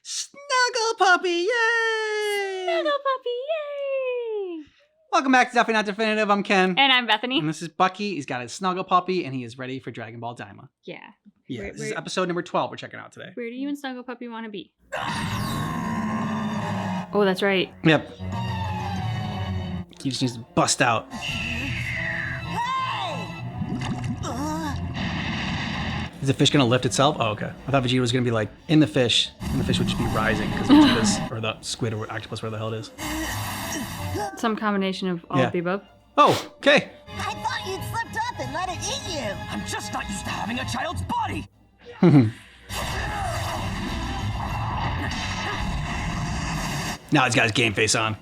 Snuggle Puppy, yay! Snuggle Puppy, yay! Welcome back to Definitely Not Definitive. I'm Ken. And I'm Bethany. And this is Bucky. He's got his Snuggle Puppy, and he is ready for Dragon Ball Daima. Yeah. Yeah, this is episode number 12 we're checking out today. Where do you and Snuggle Puppy want to be? Oh, that's right. Yep. He just needs to bust out. Is the fish going to lift itself? Oh, okay. I thought Vegeta was going to be like in the fish, and the fish would just be rising because Vegeta's, or the squid or octopus, where the hell it is. Some combination of all of the above. Oh, okay. I thought you'd slipped up and let it eat you. I'm just not used to having a child's body. Now he's got his game face on.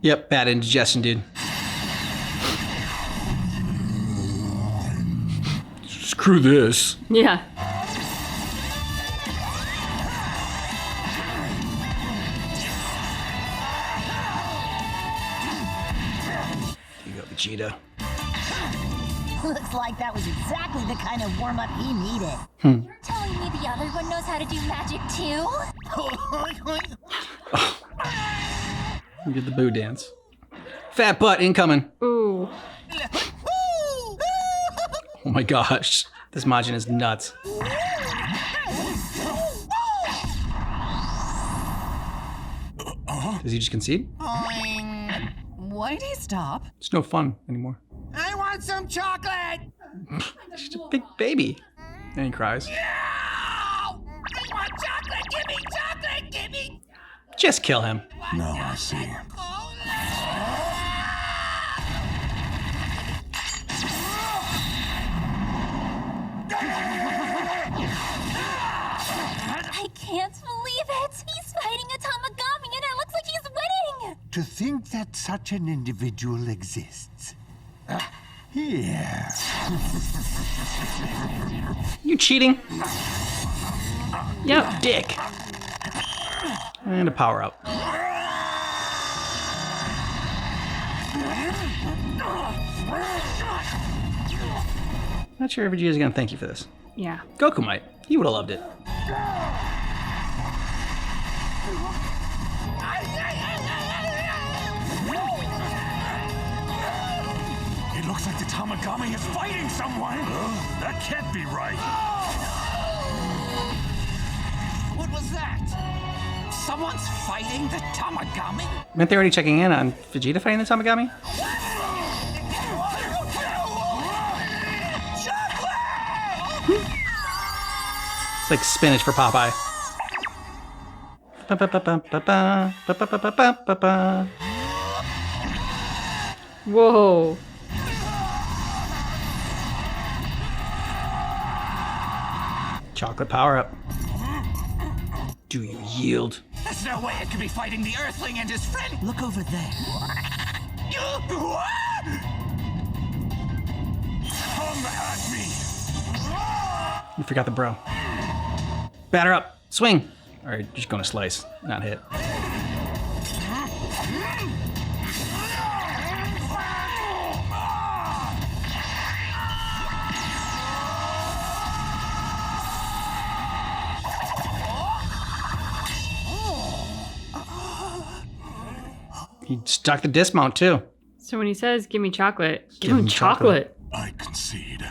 Yep, bad indigestion, dude. Screw this. Yeah. Here you go, Vegeta. Looks like that was exactly the kind of warm-up he needed. You're telling me the other one knows how to do magic too? You did the boo dance. Fat butt incoming. Ooh. Oh my gosh. This Majin is nuts. Does he just concede? Why'd he stop? It's no fun anymore. I want some chocolate! She's a big baby. And he cries. No! I want chocolate! Give me chocolate! Give me... Just kill him. Now I see. I can't believe it! He's fighting a Tamagami and it looks like he's winning! To think that such an individual exists. Here. You cheating? Yep. Dick. And a power up. Not sure if Vegeta's gonna thank you for this. Yeah. Goku might. He would have loved it. It looks like the Tamagami is fighting someone! That can't be right! What was that? Someone's fighting the Tamagami? Weren't they already checking in on Vegeta fighting the Tamagami? It's like spinach for Popeye. Whoa. Chocolate power up. Do you yield? There's no way it could be fighting the Earthling and his friend! Look over there. Come at me! You forgot the bro. Batter up. Swing. Or you're just gonna slice, not hit. He stuck the dismount too. So when he says, give me chocolate, give him chocolate. I concede.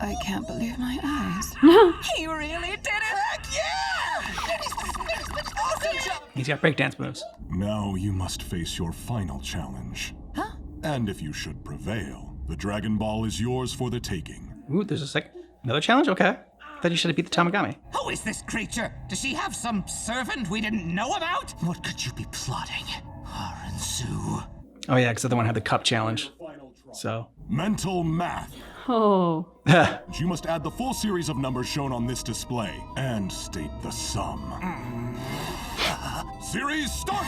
I can't believe my eyes. He really did it! Heck yeah! Awesome job! He's got breakdance moves. Now you must face your final challenge. Huh? And if you should prevail, the Dragon Ball is yours for the taking. Ooh, there's a second. Another challenge? Okay. Thought you should have beat the Tamagami. Who is this creature? Does she have some servant we didn't know about? What could you be plotting? Haransu. Oh yeah, because the other one had the cup challenge. So. Mental math. Oh. You must add the full series of numbers shown on this display and state the sum. Series start!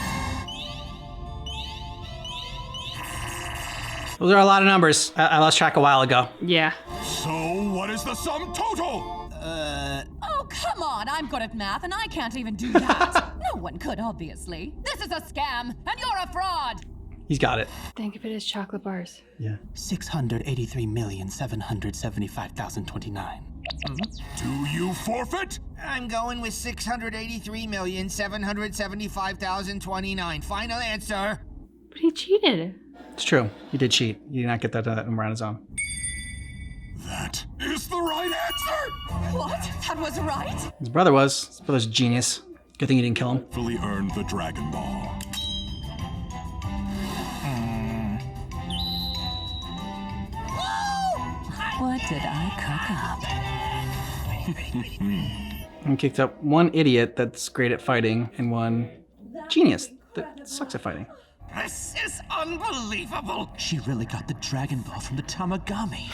Those are a lot of numbers. I lost track a while ago. Yeah. So what is the sum total? Oh, come on. I'm good at math and I can't even do that. No one could, obviously. This is a scam and you're a fraud. He's got it. Think of it as chocolate bars. Yeah. 683,775,029. Do you forfeit? I'm going with 683,775,029. Final answer. But he cheated. It's true. He did cheat. He did not get that number on his own. That is the right answer! What? That was right? His brother was. His brother's a genius. Good thing he didn't kill him. Fully earned the Dragon Ball. What did I cook up? And kicked up one idiot that's great at fighting and one genius that sucks at fighting. This is unbelievable. She really got the Dragon Ball from the Tamagami.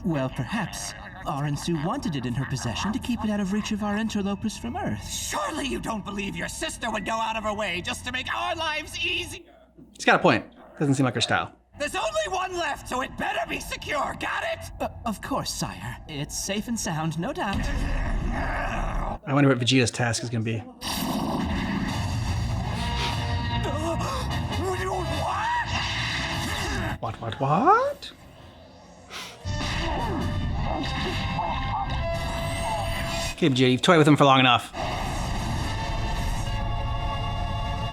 Well, perhaps Aransu wanted it in her possession to keep it out of reach of our interlopers from Earth. Surely you don't believe your sister would go out of her way just to make our lives easy. He's got a point. Doesn't seem like her style. There's only one left, so it better be secure. Got it? Of course, sire. It's safe and sound, no doubt. I wonder what Vegeta's task is going to be. What? Okay, Vegeta, you've toyed with him for long enough.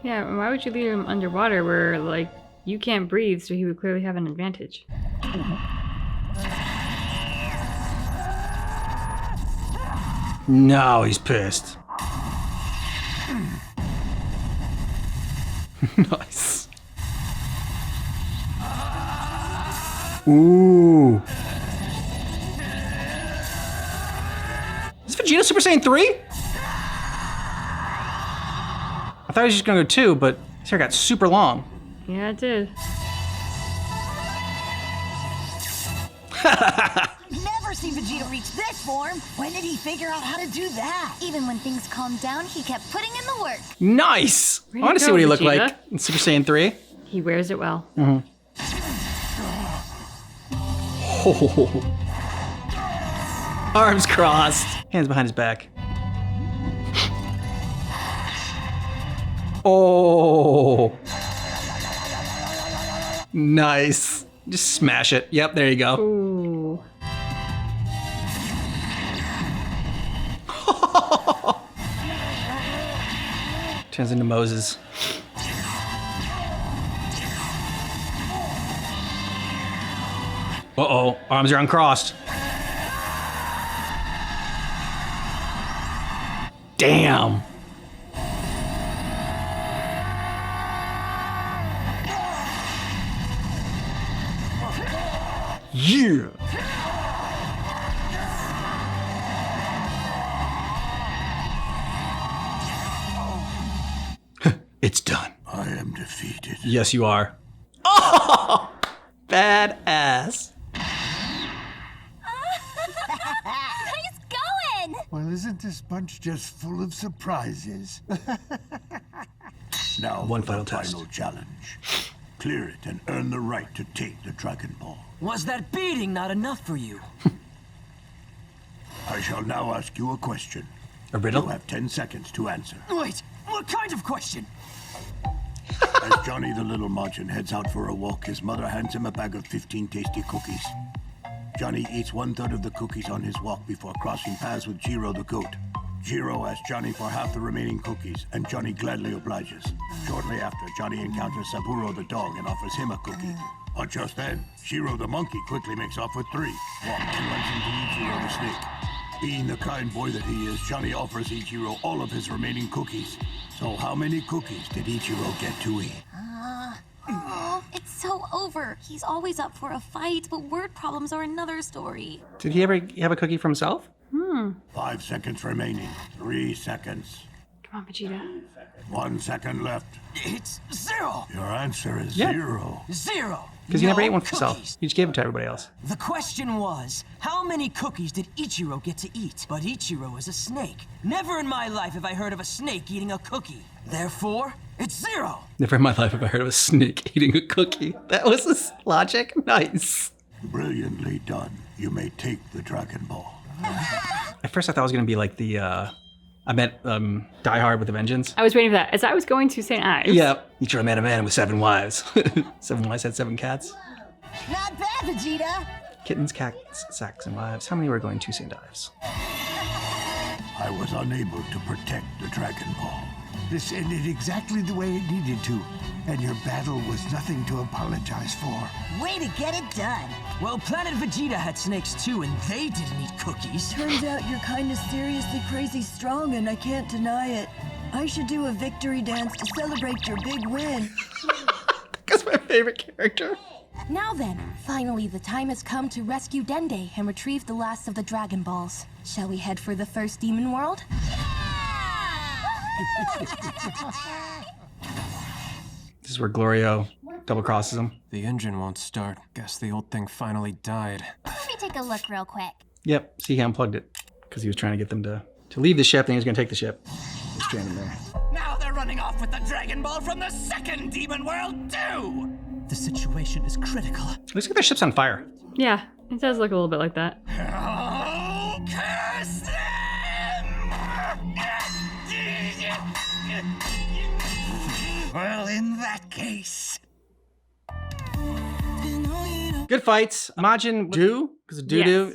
Yeah, why would you leave him underwater where, like, you can't breathe, so he would clearly have an advantage? No, he's pissed. Nice. Ooh. Is Vegeta Super Saiyan 3? I thought he was just gonna go 2, but his hair got super long. Yeah, it did. Never seen Vegeta reach this form. When did he figure out how to do that? Even when things calmed down, he kept putting in the work. Nice! Way I want to to see go, what he looked Vegeta. like in Super Saiyan 3. He wears it well. Oh. Arms crossed. Hands behind his back. Oh. Nice. Just smash it. Yep, there you go. Ooh. Turns into Moses. Uh-oh, arms are uncrossed. Damn. Yeah. It's done. I am defeated. Yes, you are. Oh, badass. Nice going! Well, isn't this bunch just full of surprises? Now, One for final the test. final challenge. Clear it and earn the right to take the Dragon Ball. Was that beating not enough for you? I shall now ask you a question. A riddle? You have 10 seconds to answer. Wait, what kind of question? As Johnny the Little Margin heads out for a walk, his mother hands him a bag of 15 tasty cookies. Johnny eats 1/3 of the cookies on his walk before crossing paths with Jiro the goat. Jiro asks Johnny for half the remaining cookies, and Johnny gladly obliges. Shortly after, Johnny encounters Saburo the dog and offers him a cookie. But just then, Jiro the monkey quickly makes off with 3, while he runs into Ichiro the snake. Being the kind boy that he is, Johnny offers Ichiro all of his remaining cookies. So how many cookies did Ichiro get to eat? It's so over. He's always up for a fight, but word problems are another story. Did he ever have a cookie for himself? 5 seconds remaining. 3 seconds. Come on, Vegeta. 1 second left. It's 0. Your answer is Yeah. 0. 0. Because he never No ate one for himself. cookies. He just gave it to everybody else. The question was, how many cookies did Ichiro get to eat? But Ichiro is a snake. Never in my life have I heard of a snake eating a cookie. Therefore, it's 0. Never in my life have I heard of a snake eating a cookie. That was his logic. Nice. Brilliantly done. You may take the Dragon Ball. At first I thought it was going to be like the I meant Die Hard with a Vengeance. I was waiting for that. As I was going to St. Ives. Yeah. Each one met a man with 7 wives. 7 wives had 7 cats. Not bad, Vegeta. Kittens, cats, sacks, and wives. How many were going to St. Ives? I was unable to protect the Dragon Ball. This ended exactly the way it needed to, and your battle was nothing to apologize for. Way to get it done. Well, Planet Vegeta had snakes too, and they didn't eat cookies. Turns out you're kind of seriously crazy strong, and I can't deny it. I should do a victory dance to celebrate your big win. That's my favorite character. Now then, finally the time has come to rescue Dende and retrieve the last of the Dragon Balls. Shall we head for the first demon world? This is where Glorio double crosses him. The engine won't start. Guess the old thing finally died. Let me take a look real quick. Yep. See, he unplugged it because he was trying to get them to leave the ship, and he was going to take the ship. He stranded there. Now they're running off with the Dragon Ball from the second demon world too! The situation is critical. Looks like their ship's on fire. Yeah, it does look a little bit like that. Oh, curse them! Well, in that case... Good fights. Majin Buu, because of doo-doo.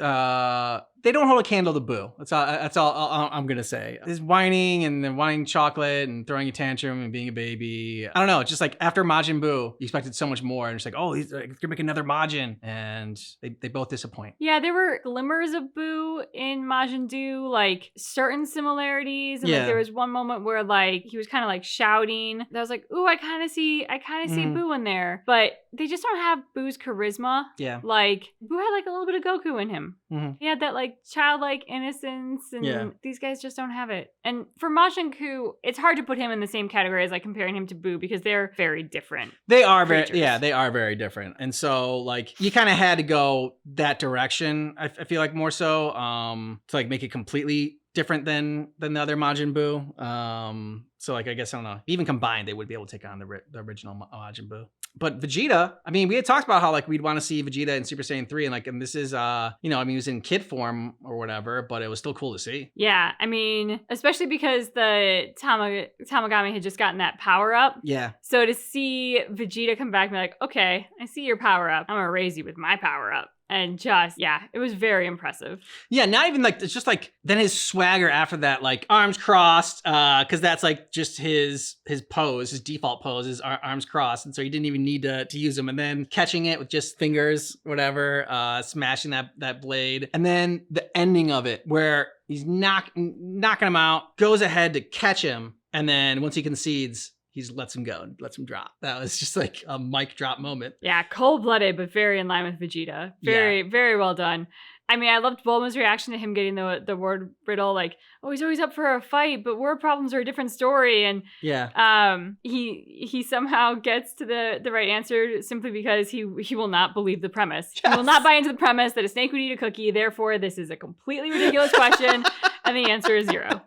They don't hold a candle to Boo. That's all I'm going to say. His whining and then wanting chocolate and throwing a tantrum and being a baby. I don't know. It's just like after Majin Buu, you expected so much more. And it's like, oh, he's going to make another Majin. And they both disappoint. Yeah, there were glimmers of Boo in Majin Buu, like certain similarities. And like there was one moment where like he was kind of like shouting. That was like, ooh, I kind of see Boo in there. But they just don't have Boo's charisma. Yeah. Like Boo had like a little bit of Goku in him. Mm-hmm. He had that like childlike innocence, and these guys just don't have it. And for Majin Buu, it's hard to put him in the same category as like comparing him to Boo because they're very different. They are very different. And so like you kind of had to go that direction. I feel like more so to like make it completely different than the other Majin Buu. So like I guess I don't know. Even combined, they would be able to take on the original Majin Buu. But Vegeta, I mean, we had talked about how like we'd want to see Vegeta in Super Saiyan 3, and this is he was in kid form or whatever, but it was still cool to see. Yeah, I mean, especially because the Tamagami had just gotten that power up. Yeah. So to see Vegeta come back and be like, okay, I see your power up. I'm gonna raise you with my power up. And just, it was very impressive. Yeah, not even like, it's just like, then his swagger after that, like arms crossed, because that's like just his pose, his default pose is arms crossed. And so he didn't even need to use them. And then catching it with just fingers, whatever, smashing that blade. And then the ending of it where he's knocking him out, goes ahead to catch him. And then once he concedes, he lets him go, lets him drop. That was just like a mic drop moment. Yeah, cold-blooded, but very in line with Vegeta. Very, very well done. I mean, I loved Bulma's reaction to him getting the word riddle, like, oh, he's always up for a fight, but word problems are a different story. And he somehow gets to the right answer simply because he will not believe the premise. Yes. He will not buy into the premise that a snake would eat a cookie. Therefore, this is a completely ridiculous question. And the answer is 0.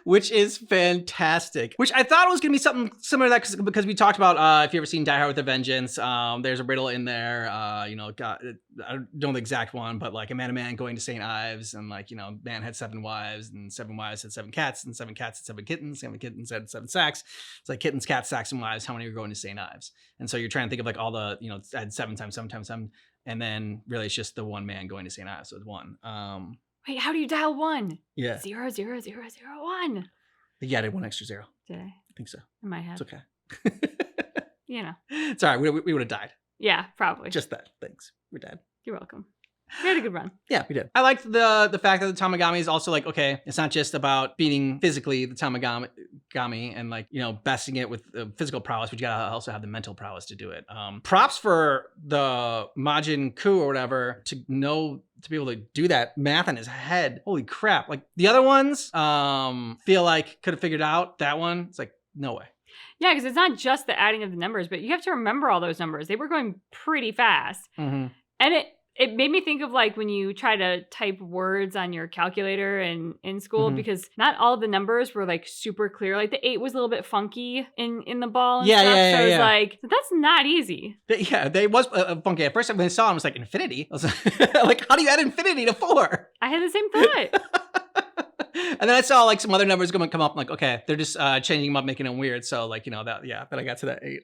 Which is fantastic. Which I thought was going to be something similar to that because we talked about, if you've ever seen Die Hard with a Vengeance, there's a riddle in there, I don't know the exact one, but like a man going to St. Ives and like, man had 7 wives and 7 wives had 7 cats and 7 cats had 7 kittens, 7 kittens had 7 sacks. It's like kittens, cats, sacks, and wives. How many are going to St. Ives? And so you're trying to think of like all the, add 7 times 7 times 7. And then really it's just the one man going to St. Ives. So it's 1. Wait, how do you dial 1? Yeah. 0, 0, 0, 0, 1. Yeah, I did 1 extra 0. Did I? I think so. In my head. It's okay. It's all right. We would have died. Yeah, probably. Just that. Thanks. We're dead. You're welcome. We had a good run. Yeah, we did. I liked the fact that the Tamagami is also like, okay, it's not just about beating physically the Tamagami and like, besting it with physical prowess, but you gotta also have the mental prowess to do it. Props for the Majin Buu or whatever to be able to do that math in his head. Holy crap. Like the other ones, feel like could have figured out that one. It's like, no way. Yeah, because it's not just the adding of the numbers, but you have to remember all those numbers. They were going pretty fast. Mm-hmm. And it made me think of like when you try to type words on your calculator in school, because not all of the numbers were like super clear. Like the 8 was a little bit funky in the ball and stuff. So I was like, that's not easy. They was funky. At first when I saw him, I was like, infinity? I was like, how do you add infinity to 4? I had the same thought. And then I saw like some other numbers come up. I'm like, okay, they're just changing them up, making them weird. So like, you know, that, yeah, then I got to that 8.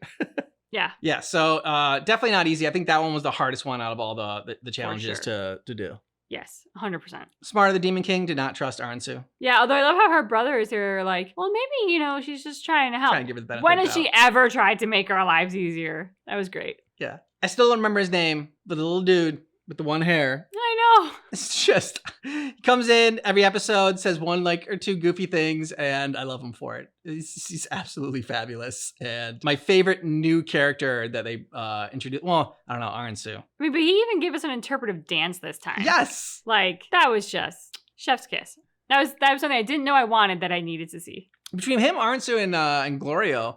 Yeah. Yeah. So definitely not easy. I think that one was the hardest one out of all the challenges to do. Yes, 100%. Smarter the Demon King did not trust Aransu. Yeah, although I love how her brothers are like, well, maybe, you know, she's just trying to help. Trying to give her the benefit When of has the she ever tried to make our lives easier? That was great. Yeah. I still don't remember his name, but the little dude with the one hair. I know. It's just, he comes in every episode, says one like or two goofy things, and I love him for it. He's absolutely fabulous. And my favorite new character that they introduced, well, I don't know, Aransu. I mean, but he even gave us an interpretive dance this time. Yes. Like, that was just chef's kiss. That was something I didn't know I wanted that I needed to see. Between him, Aransu, and Glorio,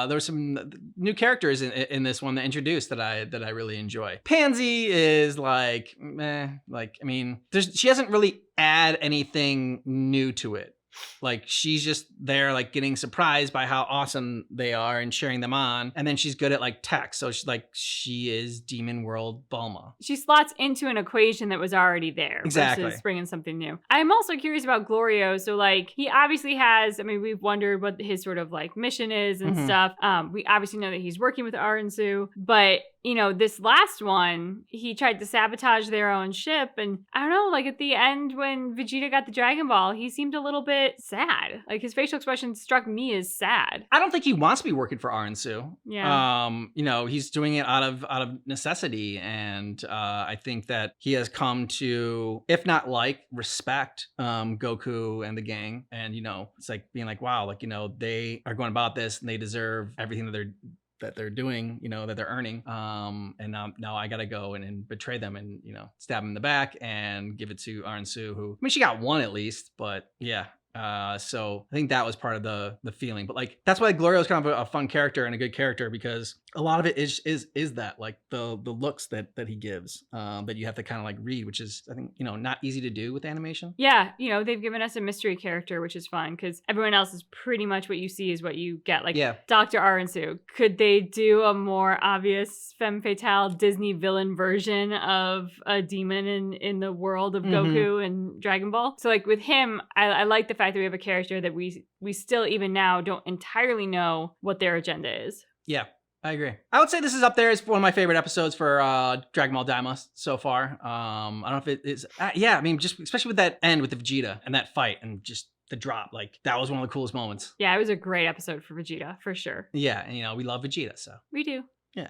there were some new characters in this one that introduced that I really enjoy. Pansy is like, meh. Like, I mean, she doesn't really add anything new to it. Like, she's just there, like, getting surprised by how awesome they are and cheering them on. And then she's good at, like, tech. So she is Demon World Bulma. She slots into an equation that was already there. Exactly. Versus bringing something new. I'm also curious about Glorio. So, like, he obviously has, I mean, we've wondered what his sort of, like, mission is and stuff. We obviously know that he's working with Aransu. But, you know, this last one, he tried to sabotage their own ship. And I don't know, like, at the end when Vegeta got the Dragon Ball, he seemed a little bit sad. Like, his facial expression struck me as sad. I don't think he wants to be working for Aransu. Yeah. You know, he's doing it out of necessity, and I think that he has come to, if not like, respect Goku and the gang. And you know, it's like being like, wow, like, you know, they are going about this, and they deserve everything that they're doing, you know, that they're earning. And now I gotta go and betray them and, you know, stab him in the back and give it to Aransu, who, I mean, she got one at least, but yeah. So I think that was part of the feeling, but like, that's why Glorio is kind of a fun character and a good character, because a lot of it is that, like, the looks that he gives, that you have to kind of like read, which is, I think, you know, not easy to do with animation. Yeah, you know, they've given us a mystery character, which is fun because everyone else is pretty much what you see is what you get. Like, yeah. Dr. Aransu. Could they do a more obvious femme fatale Disney villain version of a demon in the world of Goku and Dragon Ball? So like with him, I like the fact that we have a character that we still even now don't entirely know what their agenda is. Yeah. I agree. I would say this is up there as one of my favorite episodes for Dragon Ball Daima so far. I don't know if it is. Yeah, I mean, just especially with that end with the Vegeta and that fight and just the drop. Like, that was one of the coolest moments. Yeah, it was a great episode for Vegeta, for sure. Yeah, and you know, we love Vegeta, so. We do. Yeah.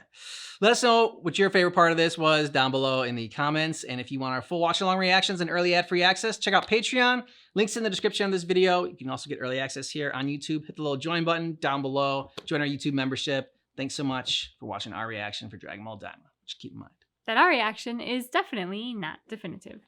Let us know what your favorite part of this was down below in the comments. And if you want our full watch-along reactions and early ad-free access, check out Patreon. Links in the description of this video. You can also get early access here on YouTube. Hit the little join button down below. Join our YouTube membership. Thanks so much for watching our reaction for Dragon Ball Daima. Just keep in mind that our reaction is definitely not definitive.